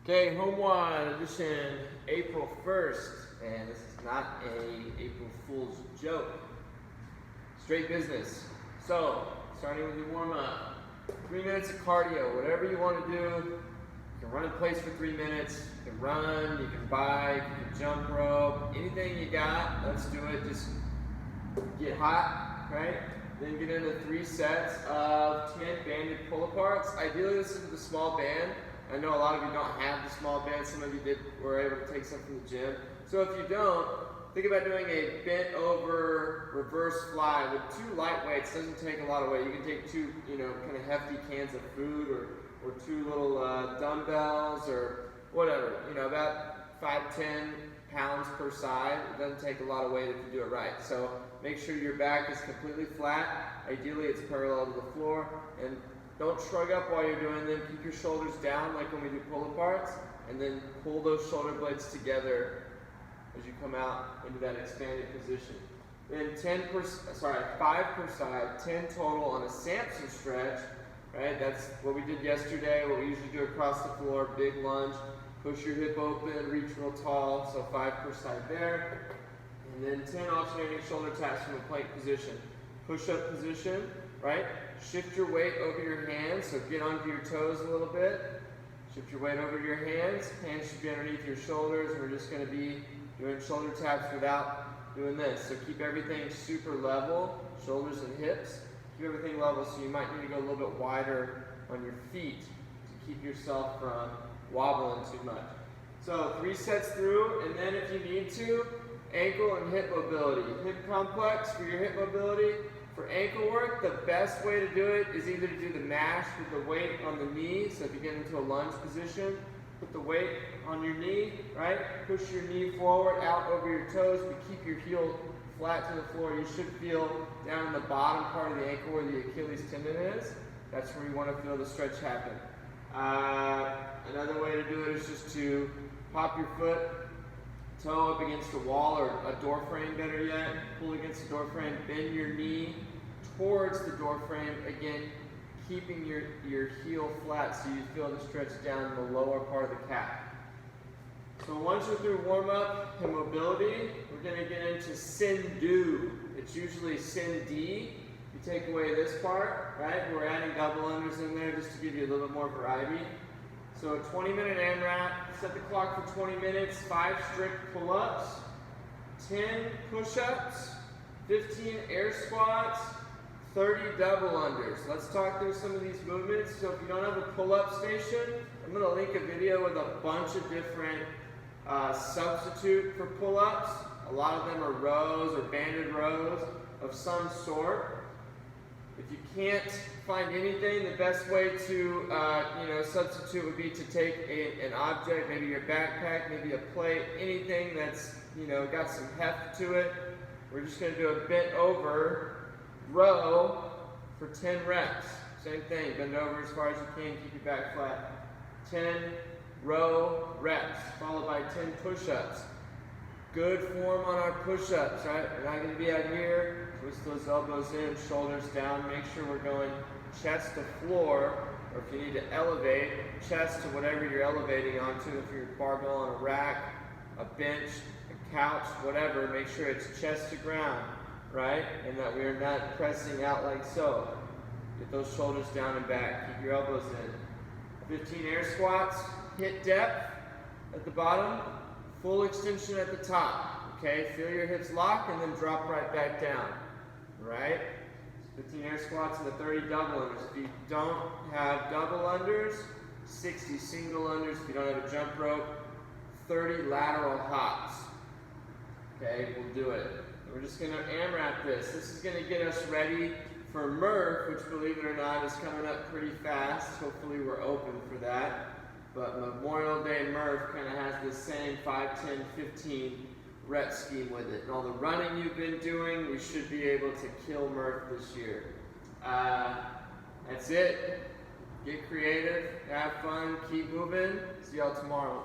Okay, HomeWOD edition, April 1st, and this is not a April Fool's joke. Straight business. So, starting with your warm-up, 3 minutes of cardio, whatever you want to do. You can run in place for 3 minutes, you can run, you can bike, you can jump rope, anything you got, let's do it. Just get hot, right? Then get into 3 sets of 10 banded pull-aparts. Ideally, this is with a small band. I know a lot of you don't have the small band. Some of you were able to take some from the gym. So if you don't, think about doing a bent over reverse fly with 2 light weights. Doesn't take a lot of weight. You can take 2, kind of hefty cans of food or 2 little dumbbells or whatever. About 5-10 pounds per side. It doesn't take a lot of weight if you do it right. So make sure your back is completely flat. Ideally, it's parallel to the floor. And don't shrug up while you're doing them. Keep your shoulders down like when we do pull-aparts, and then pull those shoulder blades together as you come out into that expanded position. Then 5 per side, 10 total on a Samson stretch, right? That's what we did yesterday, what we usually do across the floor, big lunge, push your hip open, reach real tall, so 5 per side there. And then 10 alternating shoulder taps from a plank position. Push-up position, right? Shift your weight over your hands, so get onto your toes a little bit. Shift your weight over your hands. Hands should be underneath your shoulders, and we're just going to be doing shoulder taps without doing this. So keep everything super level, shoulders and hips. Keep everything level, so you might need to go a little bit wider on your feet to keep yourself from wobbling too much. So 3 sets through, and then if you need to, ankle and hip mobility. Hip complex for your hip mobility. For ankle work, the best way to do it is either to do the mash with the weight on the knee. So if you get into a lunge position, put the weight on your knee, right? Push your knee forward, out over your toes, but keep your heel flat to the floor. You should feel down in the bottom part of the ankle where the Achilles tendon is. That's where you want to feel the stretch happen. Another way to do it is just to pop your foot, toe up against a wall or a door frame, better yet. Pull against the door frame, bend your knee towards the door frame, again, keeping your heel flat so you feel the stretch down in the lower part of the calf. So once you're through warm-up and mobility, we're going to get into Cindu. It's usually Cindu. You take away this part, right? We're adding double unders in there just to give you a little bit more variety. So a 20-minute AMRAP, set the clock for 20 minutes, 5 strict pull-ups, 10 push-ups, 15 air squats, 30 double unders. Let's talk through some of these movements. So if you don't have a pull-up station, I'm going to link a video with a bunch of different substitute for pull-ups. A lot of them are rows or banded rows of some sort. If you can't find anything, the best way to substitute would be to take an object, maybe your backpack, maybe a plate, anything that's got some heft to it. We're just going to do a bent over row for 10 reps. Same thing, bend over as far as you can, keep your back flat. 10 row reps, followed by 10 push-ups. Good form on our push-ups, right? We're not going to be out here. Twist those elbows in, shoulders down. Make sure we're going chest to floor, or if you need to elevate, chest to whatever you're elevating onto. If you're barbell on a rack, a bench, a couch, whatever, make sure it's chest to ground, right? And that we are not pressing out like so. Get those shoulders down and back. Keep your elbows in. 15 air squats. Hit depth at the bottom. Full extension at the top, okay? Feel your hips lock and then drop right back down, right? 15 air squats and the 30 double unders. If you don't have double unders, 60 single unders. If you don't have a jump rope, 30 lateral hops, okay? We'll do it. We're just gonna AMRAP this. This is gonna get us ready for MRF, which, believe it or not, is coming up pretty fast. Hopefully we're open for that. But Memorial Day MRF kind of has the same 5, 10, 15 rep scheme with it. And all the running you've been doing, we should be able to kill MRF this year. That's it. Get creative, have fun, keep moving. See y'all tomorrow.